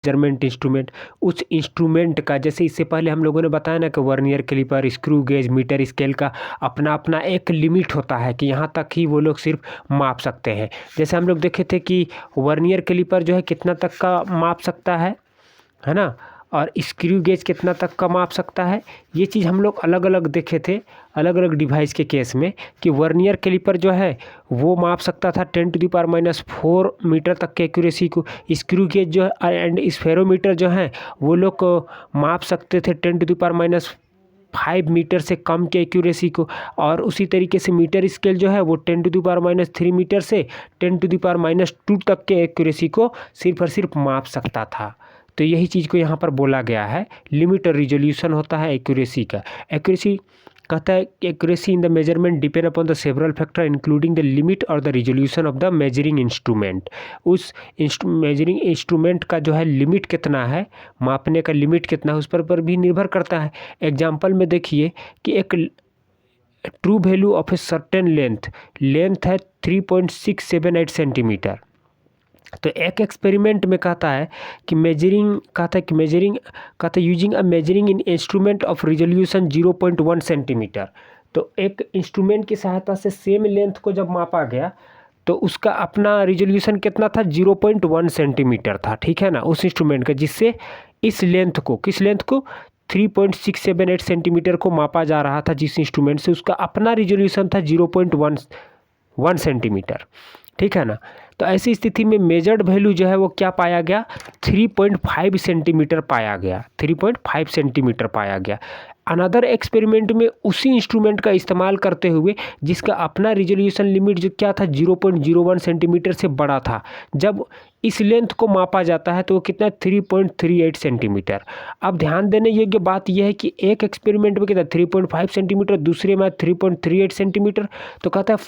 Measurement instrument, उस instrument का, जैसे इससे पहले हम लोगों ने बताया ना कि vernier caliper, screw gauge, meter scale का अपना अपना एक लिमिट होता है कि यहाँ तक ही वो लोग सिर्फ माप सकते हैं। जैसे हम लोग देखे थे कि वर्नियर कैलिपर जो है कितना तक का माप सकता है ना, और स्क्रू गेज कितना तक का माप सकता है। ये चीज़ हम लोग अलग अलग देखे थे अलग अलग डिवाइस के केस में, कि वर्नियर कैलिपर जो है वो माप सकता था 10⁻⁴ मीटर तक के एक्यूरेसी को। स्क्रू गेज जो है एंड स्फेरोमीटर जो है वो लोग को माप सकते थे 10⁻⁵ मीटर से कम के एक्यूरेसी को। और उसी तरीके से मीटर स्केल जो है वो 10⁻³ मीटर से 10⁻² तक के एक्यूरेसी को सिर्फ और सिर्फ माप सकता था। तो यही चीज़ को यहाँ पर बोला गया है, लिमिट और रिजोल्यूशन होता है एक्यूरेसी का। एक्यूरेसी कहता है कि accuracy in the measurement depend upon the several factor including the limit और the resolution of the measuring instrument. उस मेजरिंग इंस्ट्रूमेंट का जो है लिमिट कितना है, मापने का लिमिट कितना है, उस पर भी निर्भर करता है। एग्जाम्पल में देखिए कि एक true value of a certain length है 3.678 सेंटीमीटर। तो एक एक्सपेरिमेंट में कहता है कि using a measuring in instrument of resolution 0.1 centimetre. तो एक इंस्ट्रूमेंट की सहायता से सेम लेंथ को जब मापा गया तो उसका अपना रिजोल्यूशन कितना था, 0.1 सेंटीमीटर था, ठीक है ना, उस इंस्ट्रूमेंट का, जिससे इस लेंथ को 3.678 सेंटीमीटर को मापा जा रहा था जिस इंस्ट्रूमेंट से, उसका अपना रिजोल्यूशन था 0.1 सेंटीमीटर, ठीक है ना। तो ऐसी स्थिति में मेजर्ड वैल्यू जो है वो क्या पाया गया, 3.5 सेंटीमीटर पाया गया, 3.5 सेंटीमीटर पाया गया। अनदर एक्सपेरिमेंट में उसी इंस्ट्रूमेंट का इस्तेमाल करते हुए जिसका अपना रिजोल्यूशन लिमिट जो क्या था 0.01 सेंटीमीटर से बड़ा था, जब इस लेंथ को मापा जाता है तो वो कितना 3.38 सेंटीमीटर। अब ध्यान देने योग्य बात यह है कि एक एक्सपेरिमेंट में कितना 3.5 सेंटीमीटर, दूसरे में 3.38 सेंटीमीटर। तो कहता है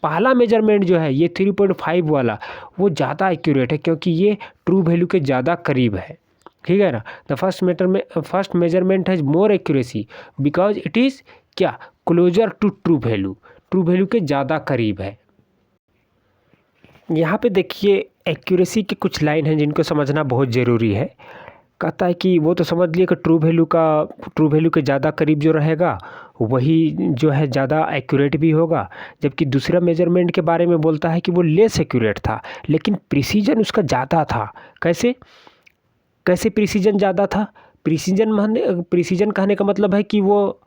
पहला मेजरमेंट जो है ये 3.5 वाला वो ज़्यादा एक्यूरेट है क्योंकि ये ट्रू वैल्यू के ज़्यादा करीब है, ठीक है ना। The first measurement has more accuracy because it is क्या, क्लोजर टू ट्रू वैल्यू के ज़्यादा करीब है। यहाँ पे देखिए एक्यूरेसी की कुछ लाइन हैं जिनको समझना बहुत ज़रूरी है। कहता है कि वो तो समझ लिए कि ट्रू वैल्यू के ज़्यादा करीब जो रहेगा वही जो है ज़्यादा एक्यूरेट भी होगा, जबकि दूसरा मेजरमेंट के बारे में बोलता है कि वो लेस एक्यूरेट था लेकिन प्रिसीजन उसका ज़्यादा था। कैसे प्रिसीजन ज़्यादा था, प्रिसीजन कहने का मतलब है कि वो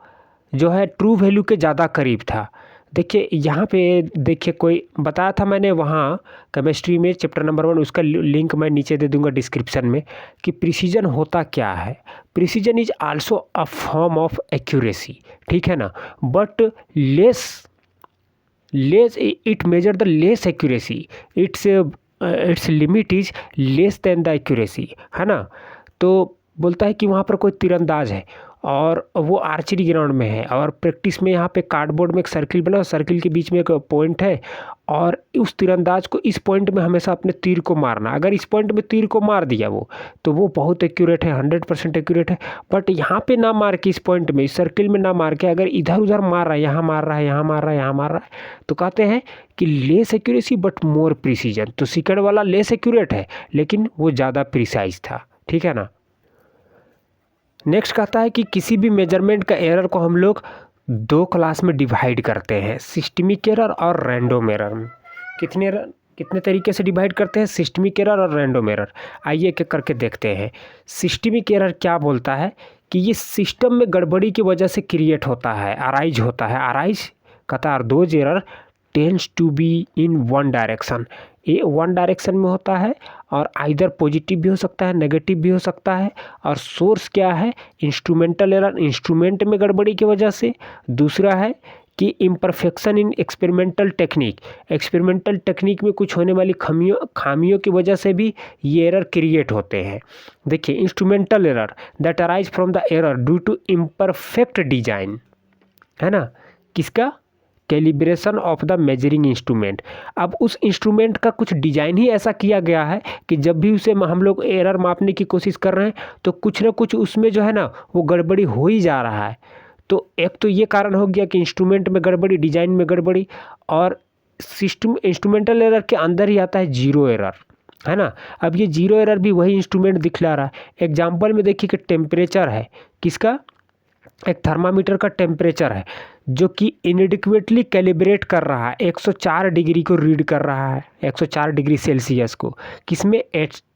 जो है ट्रू वैल्यू के ज़्यादा करीब था। देखिए यहाँ पे देखिए कोई बताया था मैंने वहाँ केमिस्ट्री में चैप्टर नंबर 1, उसका लिंक मैं नीचे दे दूँगा डिस्क्रिप्शन में, कि प्रिसीजन होता क्या है। Precision is also a form of accuracy, ठीक है ना, but less it measure the less accuracy, it's limit is less than the accuracy, है ना। तो बोलता है कि वहाँ पर कोई तीरंदाज है और वो आर्चरी ग्राउंड में है और प्रैक्टिस में यहाँ पे कार्डबोर्ड में एक सर्किल बना, सर्किल के बीच में एक पॉइंट है और उस तीरंदाज को इस पॉइंट में हमेशा अपने तीर को मारना। अगर इस पॉइंट में तीर को मार दिया तो वो बहुत एक्यूरेट है, 100% एक्यूरेट है। बट यहाँ पे ना मार के, इस पॉइंट में, इस सर्किल में ना मार के, अगर इधर उधर मार रहा है, यहाँ मार रहा है, यहाँ मार रहा है, यहाँ मार रहा है, तो कहते हैं कि less accuracy but more precision. तो सेकंड वाला लेस एक्यूरेट है लेकिन वो ज़्यादा प्रिसाइज था, ठीक है ना। नेक्स्ट कहता है कि किसी भी मेजरमेंट का एरर को हम लोग 2 क्लास में डिवाइड करते हैं, सिस्टमिक एरर और रैंडम एरर में। कितने तरीके से डिवाइड करते हैं, सिस्टमिक एरर और रैंडम एरर। आइए एक एक करके देखते हैं। सिस्टमिक एरर क्या बोलता है कि ये सिस्टम में गड़बड़ी की वजह से क्रिएट होता है, अराइज होता है। अराइज कहता है those error tends to be in one direction, ये वन डायरेक्शन में होता है और आइदर पॉजिटिव भी हो सकता है, नेगेटिव भी हो सकता है। और सोर्स क्या है, इंस्ट्रूमेंटल एरर, इंस्ट्रूमेंट में गड़बड़ी की वजह से। दूसरा है कि इम्परफेक्शन इन एक्सपेरिमेंटल टेक्निक में कुछ होने वाली खामियों की वजह से भी ये एरर क्रिएट होते हैं। देखिए instrumental error that arise from the error due to imperfect design, है ना, किसका, calibration of the measuring instrument. अब उस इंस्ट्रूमेंट का कुछ डिजाइन ही ऐसा किया गया है कि जब भी उसे हम लोग एरर मापने की कोशिश कर रहे हैं तो कुछ ना कुछ उसमें जो है ना वो गड़बड़ी हो ही जा रहा है। तो एक तो ये कारण हो गया कि इंस्ट्रूमेंट में गड़बड़ी, डिजाइन में गड़बड़ी। और इंस्ट्रूमेंटल एरर के अंदर ही आता है जीरो एरर। है ना। अब ये जीरो एरर भी वही इंस्ट्रूमेंट दिखला रहा है। एग्जाम्पल में देखिए कि टेम्परेचर है किसका, एक थर्मामीटर का टेम्परेचर है जो कि इनएडिक्वेटली कैलिब्रेट कर रहा है, 104 डिग्री को रीड कर रहा है, 104 डिग्री सेल्सियस को, किसमें,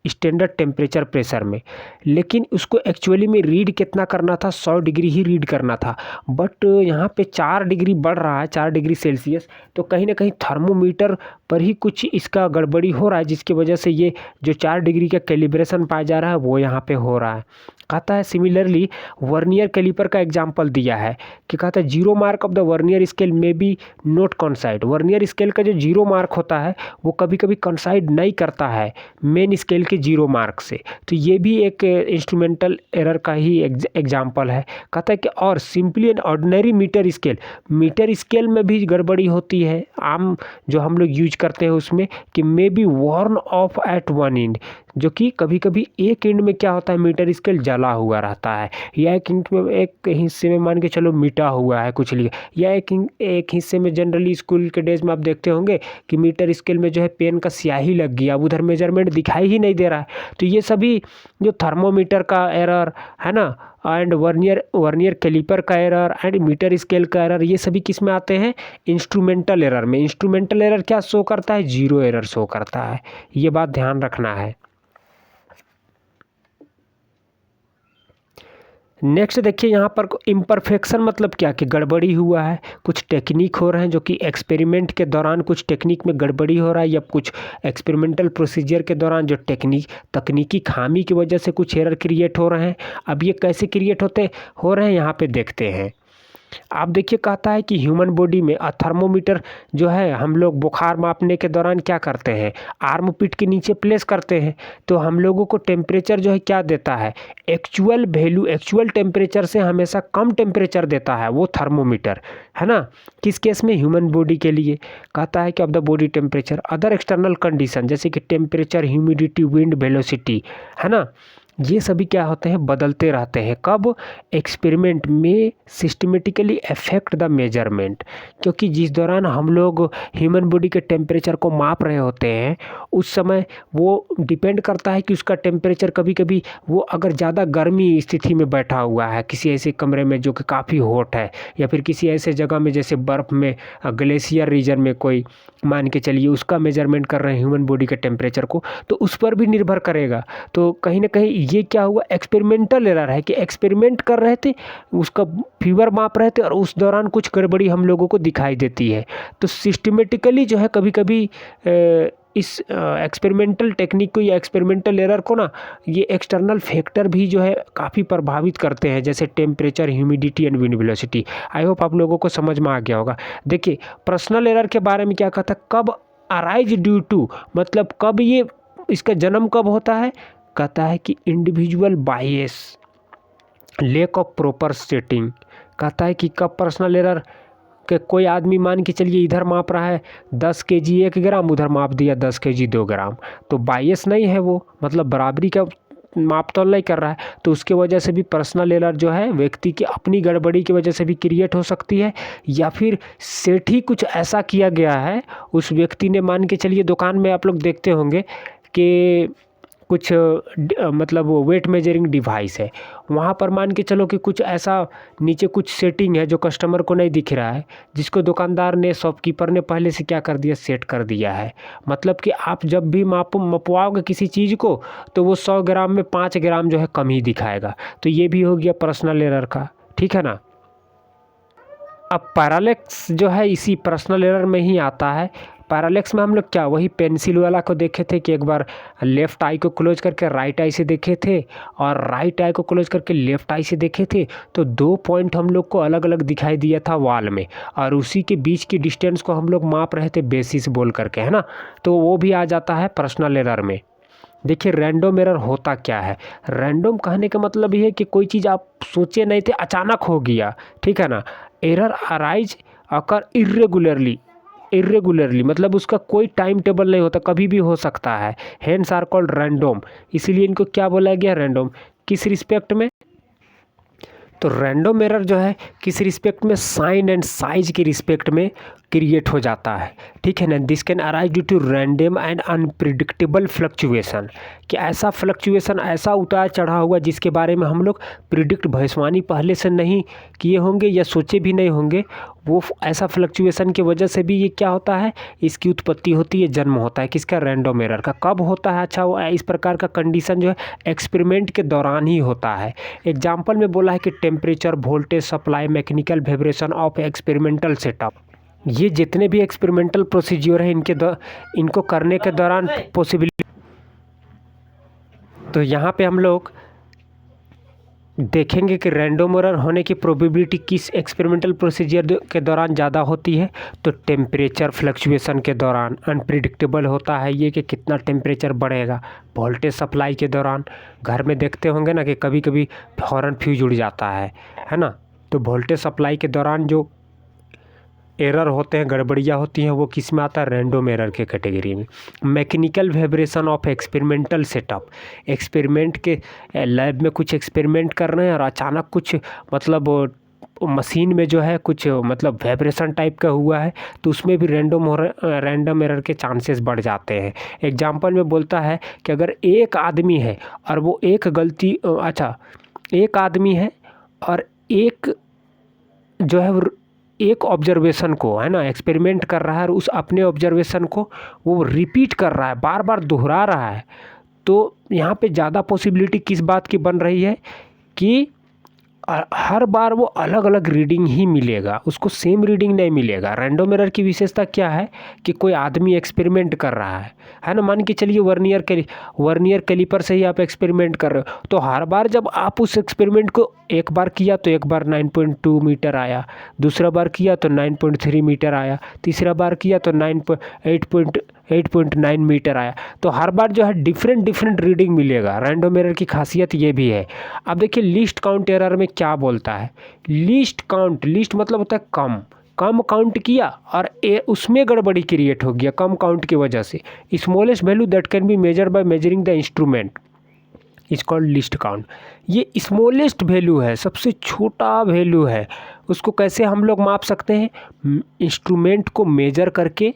स्टैंडर्ड टेम्परेचर प्रेशर में। लेकिन उसको एक्चुअली में रीड कितना करना था, 100 डिग्री ही रीड करना था, बट यहाँ पे 4 डिग्री बढ़ रहा है, 4 डिग्री सेल्सियस। तो कहीं ना कहीं थर्मोमीटर पर ही कुछ इसका गड़बड़ी हो रहा है, जिसकी वजह से ये जो 4 डिग्री का कैलिब्रेशन पाया जा रहा है वो यहाँ पे हो रहा है। कहता है सिमिलरली वर्नियर कैलिपर का एग्जाम्पल दिया है कि कहता है zero mark of the vernier scale में be not coincide. Vernier scale का जो जीरो मार्क होता है वो कभी कभी कॉन्साइड नहीं करता है मेन स्केल के जीरो मार्क से। तो ये भी एक इंस्ट्रूमेंटल एरर का ही एग्जाम्पल है। कहता है कि और simply an ordinary meter scale में भी गड़बड़ी होती है, आम जो हम लोग यूज करते हैं उसमें, कि may be worn off at one end, जो कि कभी कभी एक एंड में क्या होता है, मीटर स्केल जला हुआ रहता है, या एक एंड में, एक हिस्से में मान के चलो मिटा हुआ है कुछ लिखा, या एक हिस्से में जनरली स्कूल के डेज में आप देखते होंगे कि मीटर स्केल में जो है पेन का स्याही लग गया, अब उधर मेजरमेंट दिखाई ही नहीं दे रहा है। तो ये सभी जो थर्मोमीटर का एरर है ना, एंड वर्नियर कैलिपर का एरर एंड मीटर स्केल का एरर, ये सभी किस में आते हैं, इंस्ट्रूमेंटल एरर में। इंस्ट्रूमेंटल एरर क्या शो करता है, जीरो एरर शो करता है, ये बात ध्यान रखना है। नेक्स्ट देखिए यहाँ पर इम्परफेक्शन मतलब क्या, कि गड़बड़ी हुआ है, कुछ टेक्निक हो रहे हैं जो कि एक्सपेरिमेंट के दौरान कुछ टेक्निक में गड़बड़ी हो रहा है, या कुछ एक्सपेरिमेंटल प्रोसीजर के दौरान जो तकनीकी खामी की वजह से कुछ एरर क्रिएट हो रहे हैं। अब ये कैसे क्रिएट हो रहे हैं यहाँ पे देखते हैं। आप देखिए कहता है कि ह्यूमन बॉडी में थर्मोमीटर जो है हम लोग बुखार मापने के दौरान क्या करते हैं, आर्म पिट के नीचे प्लेस करते हैं, तो हम लोगों को टेम्परेचर जो है क्या देता है, एक्चुअल वैल्यू, एक्चुअल टेम्परेचर से हमेशा कम टेम्परेचर देता है वो थर्मोमीटर, है ना। किस केस में, ह्यूमन बॉडी के लिए। कहता है कि of the body temperature other external condition जैसे कि टेम्परेचर, ह्यूमिडिटी, विंड वेलोसिटी, है ना, ये सभी क्या होते हैं, बदलते रहते हैं। कब, एक्सपेरिमेंट में सिस्टमेटिकली अफेक्ट द मेजरमेंट, क्योंकि जिस दौरान हम लोग ह्यूमन बॉडी के टेम्परेचर को माप रहे होते हैं उस समय वो डिपेंड करता है कि उसका टेम्परेचर, कभी कभी वो अगर ज़्यादा गर्मी स्थिति में बैठा हुआ है किसी ऐसे कमरे में जो कि काफ़ी हॉट है, या फिर किसी ऐसे जगह में जैसे बर्फ़ में, ग्लेशियर रीजन में कोई, मान के चलिए उसका मेजरमेंट कर रहे हैं ह्यूमन बॉडी के टेम्परेचर को, तो उस पर भी निर्भर करेगा। तो कहीं ना कहीं ये क्या हुआ, एक्सपेरिमेंटल एरर है, कि एक्सपेरिमेंट कर रहे थे, उसका फीवर माप रहे थे और उस दौरान कुछ गड़बड़ी हम लोगों को दिखाई देती है। तो सिस्टमेटिकली जो है कभी कभी इस एक्सपेरिमेंटल टेक्निक को या एक्सपेरिमेंटल एरर को ना, ये एक्सटर्नल फैक्टर भी जो है काफ़ी प्रभावित करते हैं, जैसे temperature, humidity and wind velocity. I hope आप लोगों को समझ में आ गया होगा। देखिए पर्सनल एरर के बारे में क्या कहता है, कब अराइज ड्यू टू, मतलब कब ये, इसका जन्म कब होता है, कहता है कि individual bias, lack of proper setting. कहता है कि कब पर्सनल एरर, कि कोई आदमी मान के चलिए इधर माप रहा है 10 केजी 1 ग्राम, उधर माप दिया 10 केजी 2 ग्राम, तो बायस नहीं है वो, मतलब बराबरी का माप तोल नहीं कर रहा है, तो उसके वजह से भी पर्सनल एरर जो है व्यक्ति की अपनी गड़बड़ी की वजह से भी क्रिएट हो सकती है, या फिर सेट ही कुछ ऐसा किया गया है उस व्यक्ति ने, मान के चलिए दुकान में आप लोग देखते होंगे कि कुछ मतलब वेट मेजरिंग डिवाइस है, वहाँ पर मान के चलो कि कुछ ऐसा नीचे कुछ सेटिंग है जो कस्टमर को नहीं दिख रहा है, जिसको दुकानदार ने, शॉपकीपर ने पहले से क्या कर दिया, सेट कर दिया है। मतलब कि आप जब भी मपवाओगे किसी चीज़ को तो वो 100 ग्राम में 5 ग्राम जो है कम ही दिखाएगा। तो ये भी हो गया पर्सनल एरर का, ठीक है ना। अब पैरालेक्स जो है इसी पर्सनल एरर में ही आता है। पैरालेक्स में हम लोग क्या, वही पेंसिल वाला को देखे थे कि एक बार लेफ़्ट आई को क्लोज करके राइट आई से देखे थे, और राइट आई को क्लोज करके लेफ़्ट आई से देखे थे, तो 2 पॉइंट हम लोग को अलग अलग दिखाई दिया था वॉल में, और उसी के बीच की डिस्टेंस को हम लोग माप रहे थे बेसिस बोल करके, है ना। तो वो भी आ जाता है पर्सनल एरर में। देखिए रैंडम एरर होता क्या है, रैंडम कहने का मतलब ये है कि कोई चीज़ आप सोचे नहीं थे, अचानक हो गया, ठीक है ना। एरर अराइज अकर इर्रेगुलरली, मतलब उसका कोई टाइम टेबल नहीं होता, कभी भी हो सकता है, हेंस आर कॉल्ड रैंडम। इसीलिए इनको क्या बोला गया, रैंडम। किस रिस्पेक्ट में, तो रैंडम एरर जो है किस रिस्पेक्ट में, साइन एंड साइज के रिस्पेक्ट में क्रिएट हो जाता है, ठीक है ना। This can arise due to random and unpredictable fluctuation, कि ऐसा फ्लक्चुएशन, ऐसा उतार चढ़ाव हुआ जिसके बारे में हम लोग प्रिडिक्ट भविष्यवाणी पहले से नहीं किए होंगे या सोचे भी नहीं होंगे। वो ऐसा फ्लक्चुएशन की वजह से भी ये क्या होता है, इसकी उत्पत्ति होती है, जन्म होता है किसका, रैंडम एरर का। कब होता है, अच्छा वो इस प्रकार का कंडीशन जो है एक्सपेरिमेंट के दौरान ही होता है। एग्जाम्पल में बोला है कि temperature, voltage supply, mechanical vibration of experimental setup, ये जितने भी एक्सपेरिमेंटल प्रोसीजर है इनको करने के दौरान पॉसिबिलिटी। तो यहाँ पे हम लोग देखेंगे कि रैंडम एरर होने की प्रोबेबिलिटी किस एक्सपेरिमेंटल प्रोसीजर के दौरान ज़्यादा होती है। तो टेम्परेचर फ्लक्चुएशन के दौरान अनप्रिडिक्टेबल होता है ये, कि कितना टेम्परेचर बढ़ेगा। वोल्टेज सप्लाई के दौरान, घर में देखते होंगे ना कि कभी कभी फ़ौरन फ्यूज उड़ जाता है ना। तो वोल्टेज सप्लाई के दौरान जो एरर होते हैं, गड़बड़ियाँ होती हैं, वो किस में आता है, रैंडम एरर के कैटेगरी में। Mechanical vibration of experimental setup, experiment के लैब में कुछ एक्सपेरिमेंट कर रहे हैं और अचानक कुछ मतलब मशीन में जो है कुछ मतलब वाइब्रेशन टाइप का हुआ है, तो उसमें भी रैंडम एरर के चांसेस बढ़ जाते हैं। एग्जांपल में बोलता है कि अगर एक आदमी है और वो एक आदमी है और एक जो है एक ऑब्जर्वेशन को, है ना, एक्सपेरिमेंट कर रहा है और उस अपने ऑब्जर्वेशन को वो रिपीट कर रहा है, बार बार दोहरा रहा है। तो यहाँ पे ज़्यादा पॉसिबिलिटी किस बात की बन रही है कि हर बार वो अलग अलग रीडिंग ही मिलेगा, उसको सेम रीडिंग नहीं मिलेगा। रैंडम एरर की विशेषता क्या है कि कोई आदमी एक्सपेरिमेंट कर रहा है ना। मान के चलिए वर्नियर कैलिपर से ही आप एक्सपेरिमेंट कर रहे हो, तो हर बार जब आप उस एक्सपेरिमेंट को एक बार किया तो एक बार 9.2 मीटर आया, दूसरा बार किया तो 9.3 मीटर आया, तीसरा बार किया तो 8.9 मीटर आया। तो हर बार जो है डिफरेंट रीडिंग मिलेगा। रैंडम एरर की खासियत ये भी है। अब देखिए लिस्ट काउंट एरर में क्या बोलता है, लिस्ट मतलब होता है कम काउंट किया और उसमें गड़बड़ी क्रिएट हो गया कम काउंट की वजह से। Smallest value that can be measure by measuring the instrument is called list count. ये स्मॉलेस्ट वैल्यू है, सबसे छोटा वैल्यू है। उसको कैसे हम लोग माप सकते हैं, इंस्ट्रूमेंट को मेजर करके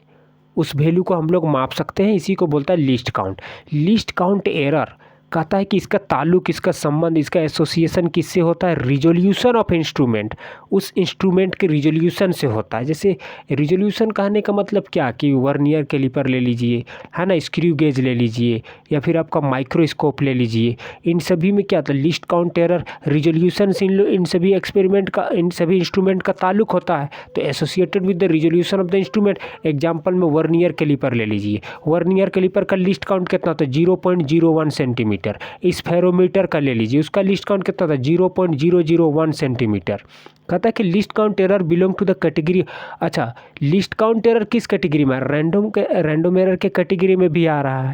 उस वैल्यू को हम लोग माप सकते हैं, इसी को बोलता है list count. List count error कहता है कि इसका ताल्लुक, इसका संबंध, इसका एसोसिएशन किससे होता है, रिजोल्यूशन ऑफ इंस्ट्रूमेंट, उस इंस्ट्रूमेंट के रिजोल्यूशन से होता है। जैसे रिजोल्यूशन कहने का मतलब क्या कि वर्नियर कैलिपर ले लीजिए, है ना, स्क्रू गेज ले लीजिए या फिर आपका माइक्रोस्कोप ले लीजिए, इन सभी में क्या था, लिस्ट काउंट एरर रिजोल्यूशन से इन सभी इंस्ट्रूमेंट का ताल्लुक होता है। तो associated with the resolution of the instrument, example में वर्नियर कैलिपर ले लीजिए। वर्नियर कैलिपर का लिस्ट काउंट कितना था, 0.01 सेंटीमीटर। स्फेरोमीटर का ले लीजिए, उसका लिस्ट काउंट कितना था, 0.001 सेंटीमीटर। कहता है कि least count error belong to the category. अच्छा, लिस्ट काउंट एरर किस कैटेगरी में, रैंडम एरर के कैटेगरी में भी आ रहा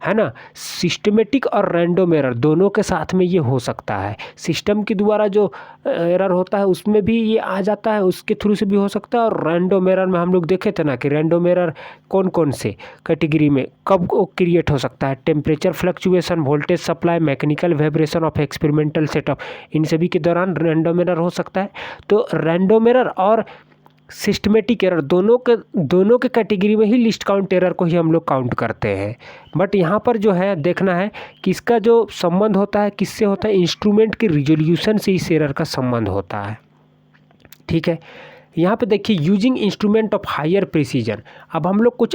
है ना। सिस्टमेटिक और रैंडम एरर दोनों के साथ में ये हो सकता है। सिस्टम के द्वारा जो एरर होता है उसमें भी ये आ जाता है, उसके थ्रू से भी हो सकता है। और रैंडम एरर में हम लोग देखे थे ना कि रैंडम एरर कौन कौन से कैटेगरी में कब क्रिएट हो सकता है, temperature fluctuation, voltage supply, mechanical vibration of experimental setup, इन सभी के दौरान रैंडम एरर हो सकता है। तो रैंडम एरर और सिस्टमेटिक एरर दोनों के कैटेगरी में ही लिस्ट काउंट एरर को ही हम लोग काउंट करते हैं। बट यहाँ पर जो है देखना है कि इसका जो संबंध होता है किससे होता है, इंस्ट्रूमेंट के रिजोल्यूशन से इस एरर का संबंध होता है। ठीक है, यहाँ पे देखिए using instrument of higher precision. अब हम लोग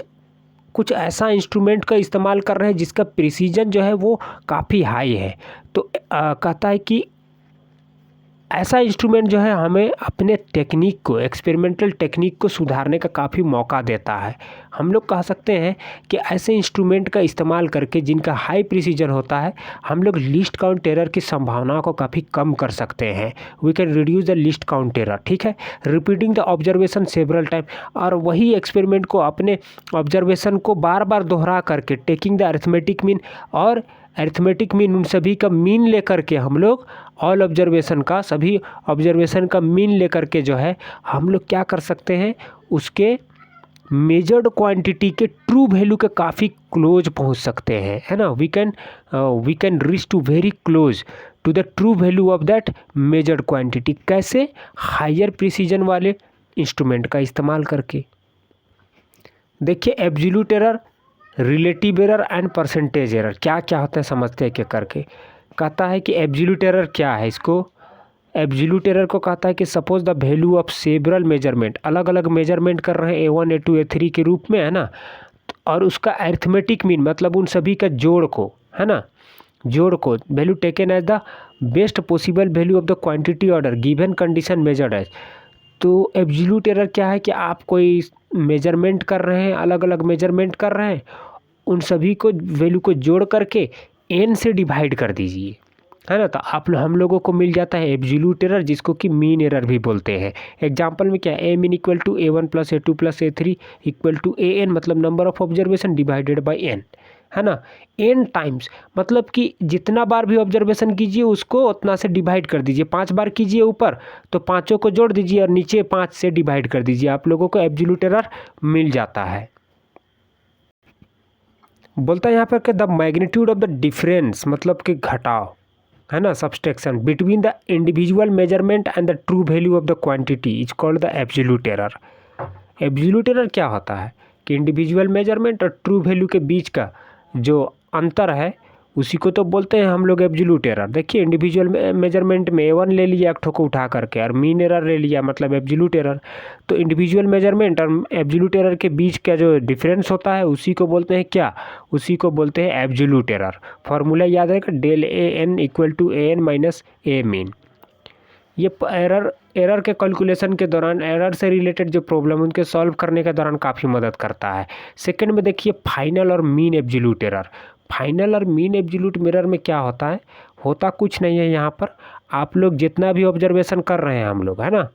कुछ ऐसा इंस्ट्रूमेंट का इस्तेमाल कर रहे हैं जिसका प्रिसीजन जो है वो काफ़ी हाई है। तो कहता है कि ऐसा इंस्ट्रूमेंट जो है हमें अपने टेक्निक को, एक्सपेरिमेंटल टेक्निक को सुधारने का काफ़ी मौका देता है। हम लोग कह सकते हैं कि ऐसे इंस्ट्रूमेंट का इस्तेमाल करके जिनका हाई प्रिसीजन होता है, हम लोग लिस्ट काउंट एरर की संभावना को काफ़ी कम कर सकते हैं। We can reduce the least count error. ठीक है, repeating the observation several time, और वही एक्सपेरिमेंट को, अपने ऑब्जर्वेशन को बार बार दोहरा करके, टेकिंग द अरिथमेटिक मीन, और अरिथमेटिक मीन उन सभी का मीन लेकर के हम लोग सभी ऑब्जर्वेशन का मीन लेकर के जो है हम लोग क्या कर सकते हैं, उसके मेजर्ड क्वांटिटी के ट्रू वैल्यू के काफ़ी क्लोज पहुंच सकते हैं, है ना। We can reach to very close to the true value of that measured quantity. कैसे? हायर प्रिसीजन वाले इंस्ट्रूमेंट का इस्तेमाल करके। देखिए absolute error, relative error and percentage error क्या क्या होता है समझते हैं क्या करके। कहता है कि एब्सोल्यूट एरर क्या है, इसको एब्सोल्यूट एरर को कहता है कि suppose the value of several measurement, अलग अलग मेजरमेंट कर रहे हैं A1 A2 A3 के रूप में, है ना, और उसका अरिथमेटिक मीन मतलब उन सभी का जोड़ को, है ना, जोड़ को value taken as the best possible value of the quantity order given condition measured as. तो एब्सोल्यूट एरर क्या है कि आप कोई मेजरमेंट कर रहे हैं, अलग अलग मेजरमेंट कर रहे हैं, उन सभी को वैल्यू को जोड़ करके n से डिवाइड कर दीजिए, है ना, तो हम लोगों को मिल जाता है एब्सोल्यूट एरर, जिसको कि मीन एरर भी बोलते हैं। एग्जांपल में क्या है, A mean equal to A1 plus A2 plus A3 equal to AN, मतलब number of observation divided by n, है ना। n टाइम्स मतलब कि जितना बार भी ऑब्जर्वेशन कीजिए उसको उतना से डिवाइड कर दीजिए। 5 बार कीजिए ऊपर तो पाँचों को जोड़ दीजिए और नीचे 5 से डिवाइड कर दीजिए, आप लोगों को एब्सोल्यूट एरर मिल जाता है। बोलता है यहाँ पर कि the magnitude of the difference मतलब कि घटाव, है ना, subtraction between the individual measurement and the true value of the quantity is called the absolute error. Absolute error क्या होता है कि इंडिविजुअल मेजरमेंट और ट्रू वैल्यू के बीच का जो अंतर है उसी को तो बोलते हैं हम लोग एब्सोल्यूट एरर। देखिए इंडिविजुअल मेजरमेंट में A1 ले लिया एक ठो को उठा करके और मीन एरर ले लिया, मतलब एब्सोल्यूट एरर। तो इंडिविजुअल मेजरमेंट और एब्सोल्यूट एरर के बीच का जो डिफरेंस होता है उसी को बोलते हैं क्या, उसी को बोलते हैं एब्सोल्यूट एरर। फार्मूला याद है कि del AN equal to AN minus A mean. ये एरर के कैलकुलेशन के दौरान, एरर से रिलेटेड जो प्रॉब्लम उनके सॉल्व करने के दौरान काफ़ी मदद करता है। सेकंड में देखिए फाइनल और मीन एब्सोल्यूट एरर। फाइनल और मीन एब्सोल्यूट एरर में क्या होता है, होता कुछ नहीं है। यहाँ पर आप लोग जितना भी ऑब्जर्वेशन कर रहे हैं हम लोग, है ना,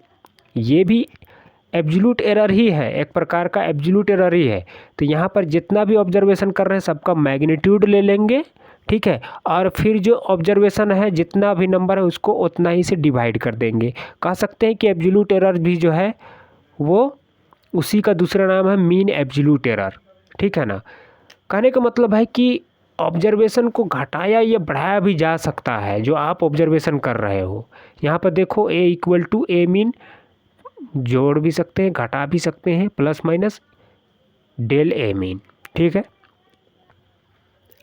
ये भी एब्सोल्यूट एरर ही है, एक प्रकार का एब्सोल्यूट एरर ही है। तो यहाँ पर जितना भी ऑब्जर्वेशन कर रहे हैं सबका मैग्नीट्यूड ले लेंगे, ठीक है, और फिर जो ऑब्जर्वेशन है जितना भी नंबर है उसको उतना ही से डिवाइड कर देंगे। कह सकते हैं कि एब्सोल्यूट एरर भी जो है वो उसी का दूसरा नाम है मीन एब्सोल्यूट एरर, ठीक है ना। कहने का मतलब है कि ऑब्जर्वेशन को घटाया या बढ़ाया भी जा सकता है जो आप ऑब्जर्वेशन कर रहे हो। यहाँ पर देखो A equal to A mean जोड़ भी सकते हैं, घटा भी सकते हैं, plus minus del A mean, ठीक है।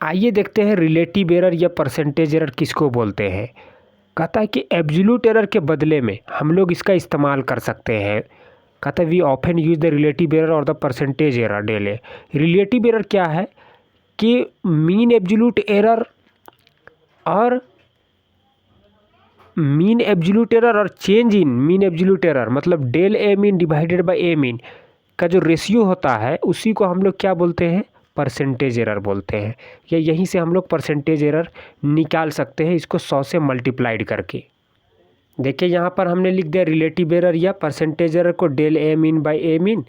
आइए देखते हैं रिलेटिव एरर या परसेंटेज एरर किसको बोलते हैं। कहता है कि एब्सोल्यूट एरर के बदले में हम लोग इसका इस्तेमाल कर सकते हैं। कहता है we often use the relative error और the percentage error del a. Relative error क्या है कि मीन एब्सोल्यूट एरर और मीन एब्सोल्यूट एरर और change in mean absolute error मतलब del a mean divided by a mean का जो ratio होता है उसी को हम लोग क्या बोलते हैं, परसेंटेज एरर बोलते हैं। या यहीं से हम लोग परसेंटेज एरर निकाल सकते हैं इसको 100 से मल्टीप्लाइड करके। देखिए यहाँ पर हमने लिख दिया रिलेटिव एरर या परसेंटेज एरर को del a mean by a mean,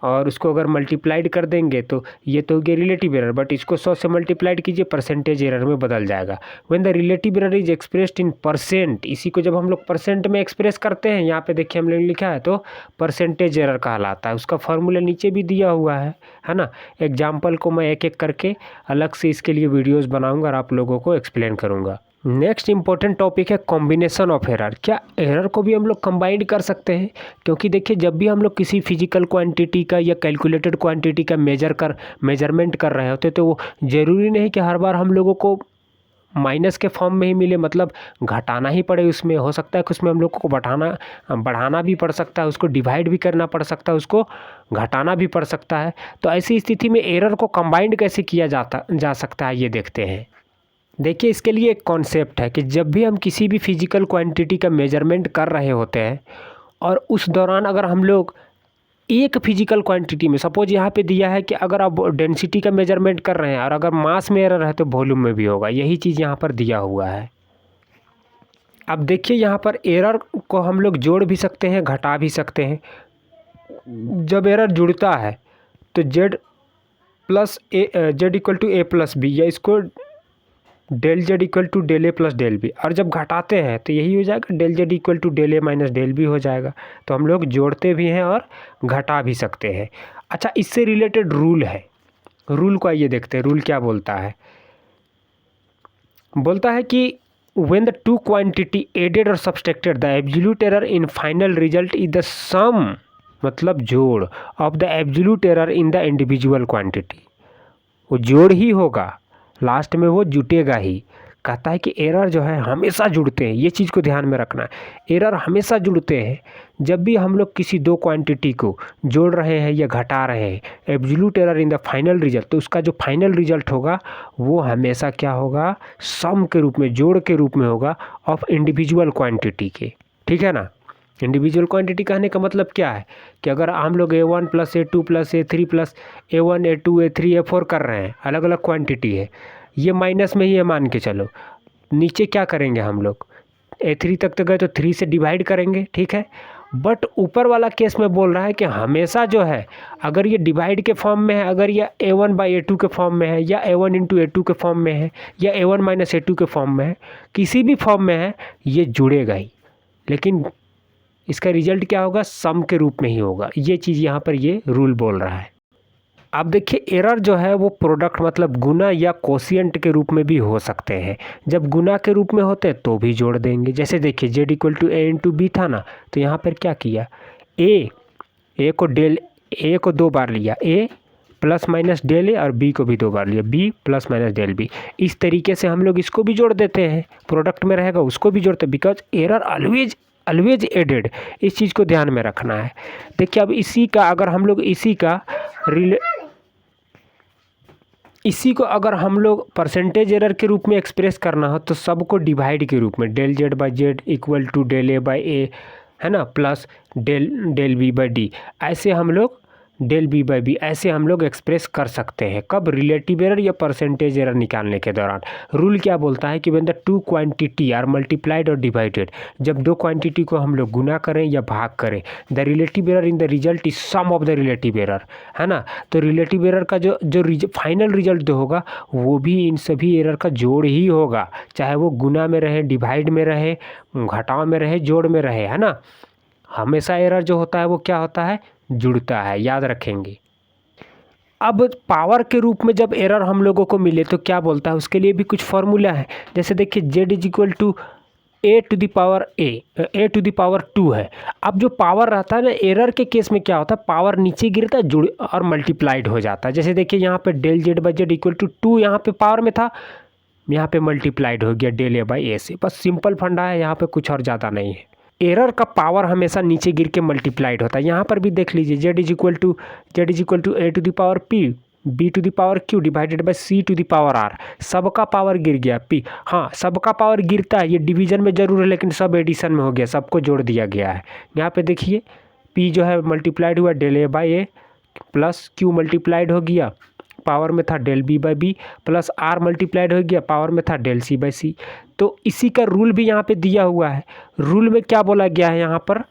और उसको अगर मल्टीप्लाइड कर देंगे तो ये तो हो गया रिलेटिव एरर, बट इसको 100 से मल्टीप्लाइड कीजिए परसेंटेज एरर में बदल जाएगा। When the relative error is expressed in percent, इसी को जब हम लोग परसेंट में एक्सप्रेस करते हैं, यहाँ पे देखिए हमने लिखा है तो परसेंटेज एरर कहलाता है। उसका फॉर्मूला नीचे भी दिया हुआ है ना। एग्जाम्पल को मैं एक एक करके अलग से इसके लिए वीडियोज़ बनाऊँगा और आप लोगों को एक्सप्लेन करूँगा। नेक्स्ट इंपॉर्टेंट टॉपिक है कॉम्बिनेशन ऑफ एरर। क्या एरर को भी हम लोग कंबाइंड कर सकते हैं? क्योंकि देखिए जब भी हम लोग किसी फिजिकल क्वांटिटी का या कैलकुलेटेड क्वांटिटी का मेजरमेंट कर रहे होते तो वो ज़रूरी नहीं कि हर बार हम लोगों को माइनस के फॉर्म में ही मिले, मतलब घटाना ही पड़े। उसमें हो सकता है कि उसमें हम लोग को बढ़ाना भी पड़ सकता है, उसको डिवाइड भी करना पड़ सकता है, उसको घटाना भी पड़ सकता है। तो ऐसी स्थिति में एरर को कंबाइंड कैसे किया जा सकता है ये देखते हैं। देखिए इसके लिए एक कॉन्सेप्ट है कि जब भी हम किसी भी फिजिकल क्वांटिटी का मेजरमेंट कर रहे होते हैं और उस दौरान अगर हम लोग एक फिजिकल क्वांटिटी में, सपोज यहाँ पे दिया है कि अगर आप डेंसिटी का मेजरमेंट कर रहे हैं और अगर मास में एरर है तो वॉल्यूम में भी होगा, यही चीज़ यहाँ पर दिया हुआ है। अब देखिए यहाँ पर एरर को हम लोग जोड़ भी सकते हैं, घटा भी सकते हैं। जब एरर जुड़ता है तो z equal to a plus b, या इसको del z equal to del a plus del b, और जब घटाते हैं तो यही हो जाएगा del z equal to del a minus del b हो जाएगा। तो हम लोग जोड़ते भी हैं और घटा भी सकते हैं। अच्छा, इससे रिलेटेड रूल है, रूल को आइए देखते हैं। रूल क्या बोलता है? बोलता है कि when the two quantity added or subtracted the absolute error in final result is the sum, मतलब जोड़, of the absolute error in the individual quantity। वो जोड़ ही होगा, लास्ट में वो जुटेगा ही। कहता है कि एरर जो है हमेशा जुड़ते हैं, ये चीज़ को ध्यान में रखना है। एरर हमेशा जुड़ते हैं जब भी हम लोग किसी दो क्वांटिटी को जोड़ रहे हैं या घटा रहे हैं। Absolute error in the final result, तो उसका जो फाइनल रिजल्ट होगा वो हमेशा क्या होगा, सम के रूप में, जोड़ के रूप में होगा ऑफ इंडिविजुअल क्वांटिटी के। ठीक है ना। इंडिविजुअल क्वांटिटी कहने का मतलब क्या है कि अगर हम लोग A1 + A2 + A3 + A1 A2 A3 A4 कर रहे हैं, अलग अलग क्वांटिटी है, ये माइनस में ही है मान के चलो। नीचे क्या करेंगे हम लोग, A3 तक तो गए तो 3 से डिवाइड करेंगे, ठीक है। बट ऊपर वाला केस में बोल रहा है कि हमेशा जो है अगर ये डिवाइड के फॉर्म में है, अगर ये A1/A2 के फॉर्म में है, या A1 × A2 के फॉर्म में है, या A1 - A2 के फॉर्म में है, किसी भी फॉर्म में है, ये जुड़ेगा ही। लेकिन इसका रिजल्ट क्या होगा, सम के रूप में ही होगा। ये चीज़ यहाँ पर ये रूल बोल रहा है। अब देखिए एरर जो है वो प्रोडक्ट मतलब गुना या कोशिएंट के रूप में भी हो सकते हैं। जब गुना के रूप में होते हैं तो भी जोड़ देंगे। जैसे देखिए Z = A × B था ना, तो यहाँ पर क्या किया, A को 2 बार लिया, A ± डेल A, और B को भी 2 बार लिया, B ± डेल B। इस तरीके से हम लोग इसको भी जोड़ देते हैं, प्रोडक्ट में रहेगा उसको भी जोड़ते हैं, बिकॉज एरर ऑलवेज एडेड। इस चीज़ को ध्यान में रखना है। देखिए अब इसी का अगर हम लोग इसी को अगर हम लोग परसेंटेज एरर के रूप में एक्सप्रेस करना हो तो सबको डिवाइड के रूप में del Z/Z = del A/A, है ना, प्लस del B/D, ऐसे हम लोग del B/B ऐसे हम लोग एक्सप्रेस कर सकते हैं। कब, रिलेटिव एरर या परसेंटेज एरर निकालने के दौरान। रूल क्या बोलता है कि when the two quantity are multiplied और डिवाइडेड, जब दो क्वांटिटी को हम लोग गुना करें या भाग करें, the relative error in the result is sum of the relative error, है ना। तो रिलेटिव एरर का जो फाइनल रिजल्ट जो होगा वो भी इन सभी एरर का जोड़ ही होगा, चाहे वो गुना में रहे, डिवाइड में रहे, घटाव में रहे, जोड़ में रहे, है ना। हमेशा एरर जो होता है वो क्या होता है, जुड़ता है, याद रखेंगे। अब पावर के रूप में जब एरर हम लोगों को मिले तो क्या बोलता है, उसके लिए भी कुछ फॉर्मूला है। जैसे देखिए Z = A⁴ है। अब जो पावर रहता है ना, एरर के केस में क्या होता है, पावर नीचे गिरता है, जुड़ और मल्टीप्लाइड हो जाता है। जैसे देखिए यहाँ पे del Z/Z = 2 यहाँ पे पावर में था, यहाँ पे मल्टीप्लाइड हो गया del A/A से। बस सिंपल फंडा है, यहाँ पे कुछ और ज़्यादा नहीं है। एरर का पावर हमेशा नीचे गिर के मल्टीप्लाइड होता है। यहाँ पर भी देख लीजिए Z = A⁴P B⁴Q C⁴R, सबका पावर गिर गया P। हाँ, सबका पावर गिरता है, ये डिवीजन में जरूर है, लेकिन सब एडिशन में हो गया, सबको जोड़ दिया गया है। यहाँ पे देखिए P जो है मल्टीप्लाइड हुआ del A/A plus Q multiplied हो गया, पावर में था del B/B, plus R multiplied हो गया, पावर में था del C/C। तो इसी का रूल भी यहाँ पे दिया हुआ है। रूल में क्या बोला गया है यहाँ पर,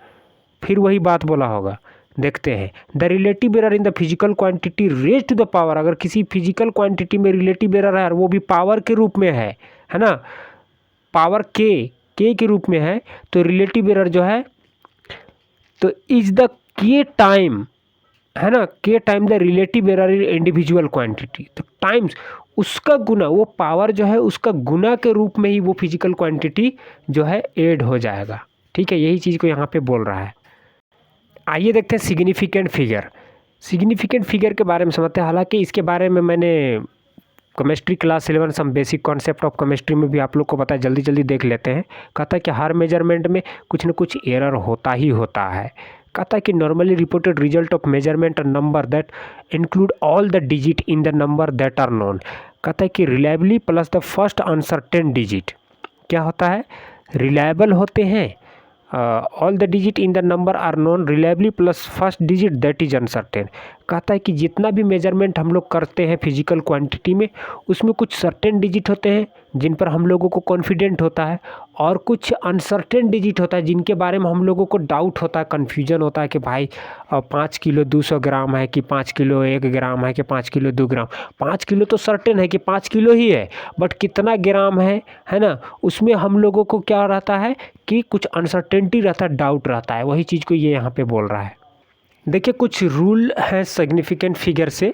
फिर वही बात बोला होगा, देखते हैं। The relative error in the physical quantity raise to the power, अगर किसी फिजिकल क्वांटिटी में रिलेटिव एरर है और वो भी पावर के रूप में है ना, पावर के रूप में है, तो रिलेटिव एरर जो है तो इज द के टाइम, है ना, के time the relative error in individual quantity. तो टाइम्स उसका गुना, वो पावर जो है उसका गुना के रूप में ही वो फिजिकल क्वांटिटी जो है ऐड हो जाएगा। ठीक है, यही चीज़ को यहाँ पे बोल रहा है। आइए देखते हैं सिग्निफिकेंट फिगर। सिग्निफिकेंट फिगर के बारे में समझते हैं। हालांकि इसके बारे में मैंने chemistry class 11 some basic concept of chemistry में भी आप लोग को पता है, जल्दी जल्दी देख लेते हैं। कहता है कि हर मेजरमेंट में कुछ न कुछ एरर होता ही होता है। कहता है कि normally reported result of measurement और number that include all the digit in the number that are known. कहता है कि reliably plus the first uncertain digit, क्या होता है, रिलायबल होते हैं, all the digit in the number are known reliably plus first digit that is uncertain. कहता है कि जितना भी मेजरमेंट हम लोग करते हैं फिजिकल क्वांटिटी में, उसमें कुछ सर्टेन डिजिट होते हैं जिन पर हम लोगों को कॉन्फिडेंट होता है, और कुछ अनसर्टेन डिजिट होता है जिनके बारे में हम लोगों को डाउट होता है, कन्फ्यूजन होता है कि भाई 5 किलो 200 ग्राम है कि 5 किलो 1 ग्राम है कि 5 किलो 2 ग्राम। 5 किलो तो सर्टेन है कि 5 किलो ही है, बट कितना ग्राम है ना, उसमें हम लोगों को क्या रहता है कि कुछ अनसर्टेनिटी रहता है, डाउट रहता है। वही चीज़ को ये यहाँ पे बोल रहा है। देखिए कुछ रूल हैं सिग्निफिकेंट फिगर से,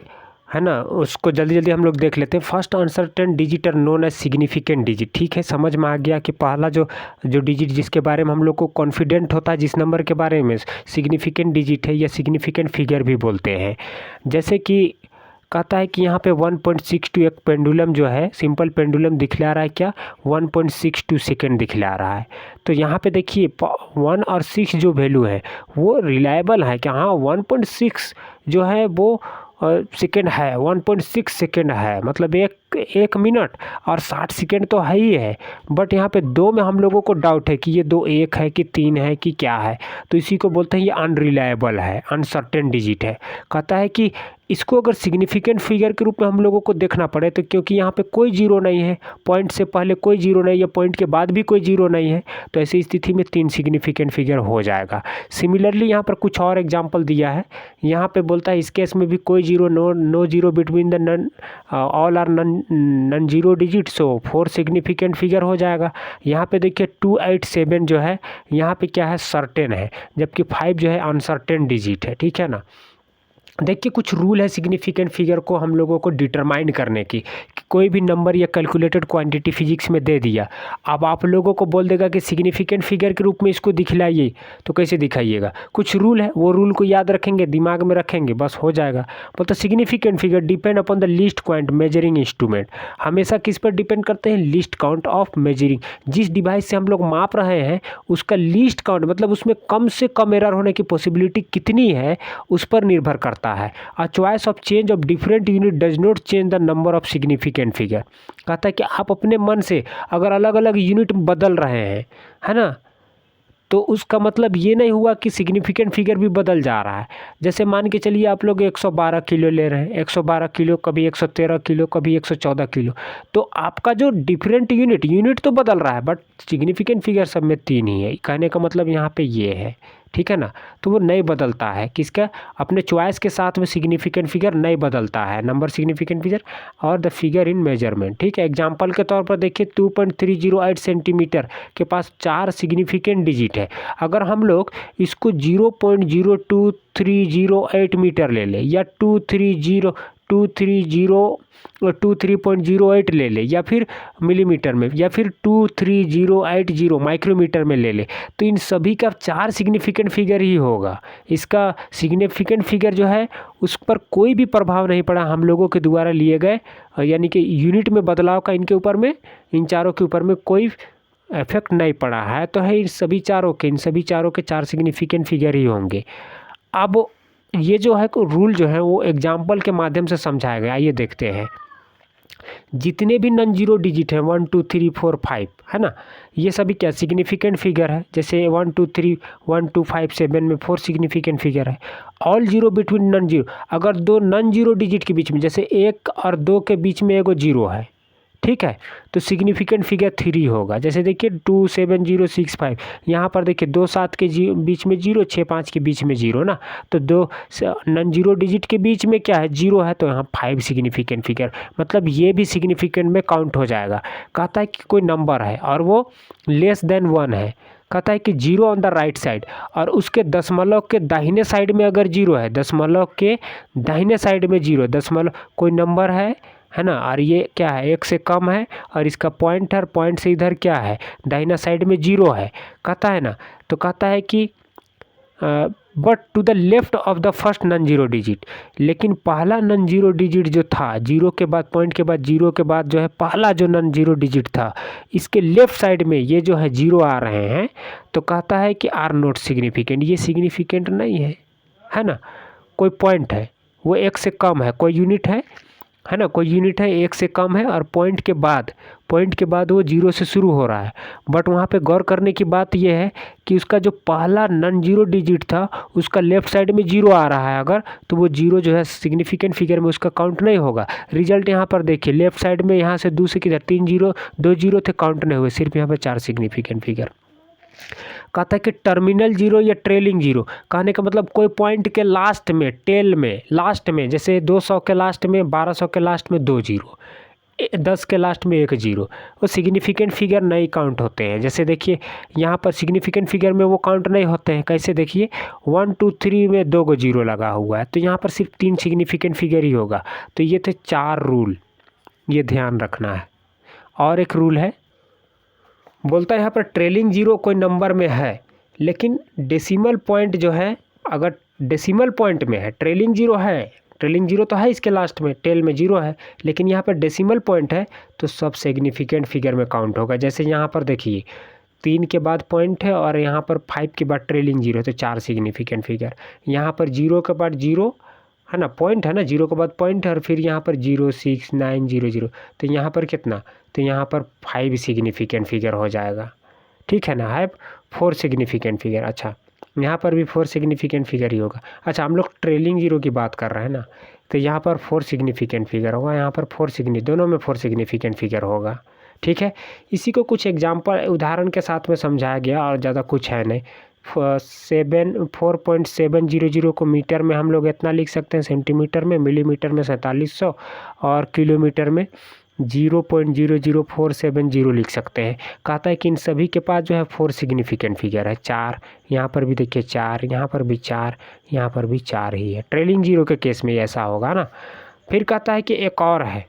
है ना, उसको जल्दी जल्दी हम लोग देख लेते हैं। First uncertain digit are known as significant digit. ठीक है, समझ में आ गया कि पहला जो जो डिजिट जिसके बारे में हम लोग को कॉन्फिडेंट होता है, जिस नंबर के बारे में, सिग्निफिकेंट डिजिट है या सिग्निफिकेंट फिगर भी बोलते हैं। जैसे कि कहता है कि यहाँ पे 1.62 एक पेंडुलम जो है, सिंपल पेंडुलम दिखला रहा है क्या, 1.62 सेकेंड दिखला रहा है। तो यहाँ पे देखिए 1 और 6 जो वैल्यू है वो रिलायबल है कि हाँ 1.6 जो है वो सेकेंड है, 1.6 सेकेंड है, मतलब एक मिनट और 60 सेकेंड तो है ही है। बट यहाँ पे 2 में हम लोगों को डाउट है कि ये 2 1 है कि 3 है कि क्या है, तो इसी को बोलते हैं ये अनरिलायबल है, अनसर्टेन डिजिट है। कहता है कि इसको अगर सिग्निफिकेंट फिगर के रूप में हम लोगों को देखना पड़े तो क्योंकि यहाँ पे कोई जीरो नहीं है, पॉइंट से पहले कोई जीरो नहीं है, पॉइंट के बाद भी कोई जीरो नहीं है, तो ऐसी स्थिति में 3 सिग्निफिकेंट फिगर हो जाएगा। सिमिलरली यहाँ पर कुछ और एग्जांपल दिया है। यहाँ पे बोलता है इस केस में भी कोई zero, no zero between the non, all are non zero digit, so 4 significant figure हो जाएगा। यहाँ पे देखिए 287 जो है यहाँ पे क्या है, सर्टेन है, जबकि 5 जो है अनसर्टेन डिजिट है। ठीक है ना। देखिए कुछ रूल है सिग्निफिकेंट फिगर को हम लोगों को डिटरमाइन करने की, कि कोई भी नंबर या कैलकुलेटेड क्वांटिटी फिजिक्स में दे दिया, अब आप लोगों को बोल देगा कि सिग्निफिकेंट फिगर के रूप में इसको दिखलाइए, तो कैसे दिखाइएगा। कुछ रूल है, वो रूल को याद रखेंगे, दिमाग में रखेंगे, बस हो जाएगा। बोलते significant figure depend upon the least count measuring instrument. हमेशा किस पर डिपेंड करते हैं, लीस्ट काउंट ऑफ मेजरिंग। जिस डिवाइस से हम लोग माप रहे हैं उसका लीस्ट काउंट, मतलब उसमें कम से कम एरर होने की पॉसिबिलिटी कितनी है, उस पर निर्भर करता है। A choice of change of different unit does not change the number of significant figure. कहता है कि आप अपने मन से अगर अलग अलग यूनिट बदल रहे हैं, है ना, तो उसका मतलब ये नहीं हुआ कि सिग्निफिकेंट फिगर भी बदल जा रहा है। जैसे मान के चलिए आप लोग 112 किलो ले रहे हैं, 112 किलो, कभी 113 किलो, कभी 114 किलो, तो आपका जो डिफरेंट यूनिट तो बदल रहा है, बट सिग्निफिकेंट फिगर सब में 3 ही है। कहने का मतलब यहाँ पे ये है। ठीक है ना, तो वो नहीं बदलता है, किसका, अपने चॉइस के साथ में सिग्निफिकेंट फिगर नहीं बदलता है, नंबर सिग्निफिकेंट फिगर और द फिगर इन मेजरमेंट। ठीक है, एग्जांपल के तौर पर देखिए 2.308 सेंटीमीटर के पास 4 सिग्निफिकेंट डिजिट है। अगर हम लोग इसको 0.02308 मीटर ले लें, या 23.08 ले ले, या फिर मिलीमीटर में, या फिर 23080 माइक्रोमीटर में ले ले, तो इन सभी का 4 सिग्निफिकेंट फिगर ही होगा। इसका सिग्निफिकेंट फिगर जो है उस पर कोई भी प्रभाव नहीं पड़ा हम लोगों के द्वारा लिए गए, यानी कि यूनिट में बदलाव का इनके ऊपर में, इन चारों के ऊपर में कोई इफेक्ट नहीं पड़ा है। तो है इन सभी चारों के 4 सिग्निफिकेंट फिगर ही होंगे। अब ये जो है रूल जो है वो एग्जाम्पल के माध्यम से समझाया गया। आइए देखते हैं। जितने भी नॉन जीरो डिजिट हैं 1 2 3 4 5, है ना, ये सभी क्या सिग्निफिकेंट फिगर है। जैसे 1 2 3 1 2 5 7 में 4 सिग्निफिकेंट फिगर है। All zero between non zero, अगर 2 नॉन जीरो डिजिट के बीच में, जैसे 1 और 2 के बीच में एगो जीरो है, ठीक है, तो सिग्निफिकेंट फिगर 3 होगा। जैसे देखिए 27065, यहाँ पर देखिए 2 7 के बीच में जीरो, 6 5 के बीच में जीरो ना, तो 2 नॉन जीरो डिजिट के बीच में क्या है, जीरो है, तो यहाँ 5 सिग्निफिकेंट फिगर, मतलब ये भी सिग्निफिकेंट में काउंट हो जाएगा। कहता है कि कोई नंबर है और वो लेस देन 1 है, कहता है कि zero on the right side, और उसके दशमलव के दाहिने साइड में अगर जीरो है, दशमलव के दाहिने साइड में जीरो, दशमलव कोई नंबर है ना, और ये क्या है, 1 से कम है, और इसका पॉइंट है, पॉइंट से इधर क्या है, दाहिना साइड में जीरो है, कहता है ना, तो कहता है कि but to the left of the first non zero digit, लेकिन पहला नॉन जीरो डिजिट जो था, जीरो के बाद, पॉइंट के बाद, जीरो के बाद जो है पहला जो नॉन जीरो डिजिट था, इसके लेफ्ट साइड में ये जो है जीरो आ रहे हैं, तो कहता है कि आर नॉट सिग्निफिकेंट, ये सिग्निफिकेंट नहीं है ना। कोई पॉइंट है वो 1 से कम है, कोई यूनिट है ना, कोई यूनिट है 1 से कम है, और पॉइंट के बाद वो जीरो से शुरू हो रहा है। बट वहाँ पे गौर करने की बात यह है कि उसका जो पहला नॉन जीरो डिजिट था उसका लेफ्ट साइड में जीरो आ रहा है, अगर तो वो जीरो जो है सिग्निफिकेंट फिगर में उसका काउंट नहीं होगा। रिजल्ट यहाँ पर देखिए, लेफ्ट साइड में यहाँ से 2 से किधर 3 जीरो, 2 जीरो थे, काउंट नहीं हुए, सिर्फ यहाँ पर 4 सिग्निफिकेंट फिगर। कहता है कि टर्मिनल जीरो या ट्रेलिंग जीरो, कहने का मतलब कोई पॉइंट के लास्ट में, टेल में, लास्ट में, जैसे 200 के लास्ट में, 1200 के लास्ट में 2 जीरो, 10 के लास्ट में एक जीरो, वो सिग्निफिकेंट फिगर नहीं काउंट होते हैं। जैसे देखिए यहाँ पर सिग्निफिकेंट फिगर में वो काउंट नहीं होते हैं। कैसे देखिए 1 2 3 में 2 जीरो लगा हुआ है, तो यहाँ पर सिर्फ 3 सिग्निफिकेंट फिगर ही होगा। तो ये थे 4 रूल, ये ध्यान रखना है। और एक रूल है, बोलता है यहाँ पर ट्रेलिंग जीरो कोई नंबर में है लेकिन डेसिमल पॉइंट जो है, अगर डेसिमल पॉइंट में है, ट्रेलिंग जीरो है, ट्रेलिंग जीरो तो है इसके लास्ट में, टेल में जीरो है, लेकिन यहाँ पर डेसिमल पॉइंट है तो सब सिग्निफिकेंट फिगर में काउंट होगा। जैसे यहाँ पर देखिए 3 के बाद पॉइंट है और यहाँ पर 5 के बाद ट्रेलिंग जीरो, तो 4 सिग्निफिकेंट फिगर। यहाँ पर 0 के बाद 0 है ना, पॉइंट है ना, 0 के बाद पॉइंट है और फिर यहाँ पर 0 6 9 0 0, तो यहाँ पर कितना, तो यहाँ पर 5 सिग्निफिकेंट फिगर हो जाएगा। ठीक है ना, है 4 सिग्निफिकेंट फिगर। अच्छा यहाँ पर भी 4 सिग्निफिकेंट फिगर ही होगा। अच्छा हम लोग ट्रेलिंग जीरो की बात कर रहे हैं ना, तो यहाँ पर 4 सिग्निफिकेंट फिगर होगा, यहाँ पर 4 दोनों में 4 सिग्निफिकेंट फिगर होगा। ठीक है, इसी को कुछ एग्जाम्पल उदाहरण के साथ में समझाया गया और ज़्यादा कुछ है नहीं। 4.700 को मीटर में हम लोग इतना लिख सकते हैं, सेंटीमीटर में, मिलीमीटर में 4700 और किलोमीटर में 0.00470 लिख सकते हैं। कहता है कि इन सभी के पास जो है 4 सिग्निफिकेंट फिगर है, 4, यहाँ पर भी देखिए 4, यहाँ पर भी 4, यहाँ पर भी 4 ही है। ट्रेलिंग जीरो के केस में ऐसा होगा ना। फिर कहता है कि एक और है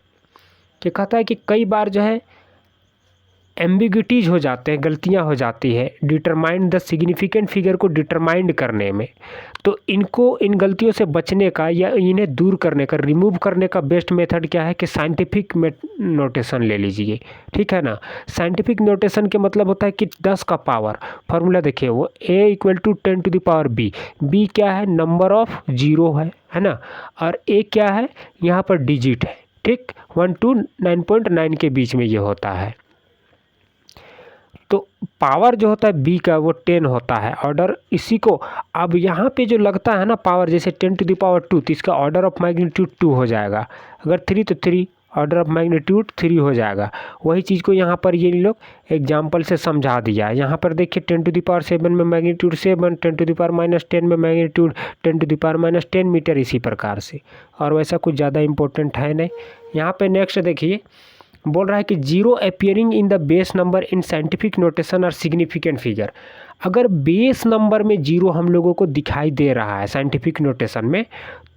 कि कहता है कि कई बार जो है एम्बिग्विटीज हो जाते हैं, गलतियां हो जाती है डिटरमाइंड द सिग्निफिकेंट फिगर को डिटरमाइंड करने में। तो इनको, इन गलतियों से बचने का या इन्हें दूर करने का, रिमूव करने का बेस्ट मेथड क्या है कि साइंटिफिक नोटेशन ले लीजिए। ठीक है ना, साइंटिफिक नोटेशन के मतलब होता है कि 10 का पावर, फार्मूला देखिए वो a = 10⁻⁵ b क्या है, नंबर ऑफ जीरो है ना, और a क्या है, यहाँ पर डिजिट है। ठीक, 1 to 9.9 के बीच में ये होता है। तो पावर जो होता है b का वो 10 होता है ऑर्डर। इसी को अब यहाँ पे जो लगता है ना पावर, जैसे 10⁻², तो इसका ऑर्डर ऑफ मैग्नीट्यूड 2 हो जाएगा। अगर 3 तो 3, ऑर्डर ऑफ मैग्नीट्यूड 3 हो जाएगा। वही चीज़ को यहाँ पर ये लोग एग्जाम्पल से समझा दिया है। यहाँ पर देखिए 10⁻7 में मैग्नीट्यूड 7, 10⁻10 में मैग्नीट्यूड 10⁻10 मीटर, इसी प्रकार से। और वैसा कुछ ज़्यादा इम्पोर्टेंट है नहीं। यहाँ पे नेक्स्ट देखिए बोल रहा है कि zero appearing in the base number in scientific notation और सिग्निफिकेंट फिगर। अगर बेस नंबर में जीरो हम लोगों को दिखाई दे रहा है साइंटिफिक नोटेशन में,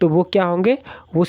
तो वो क्या होंगे, वो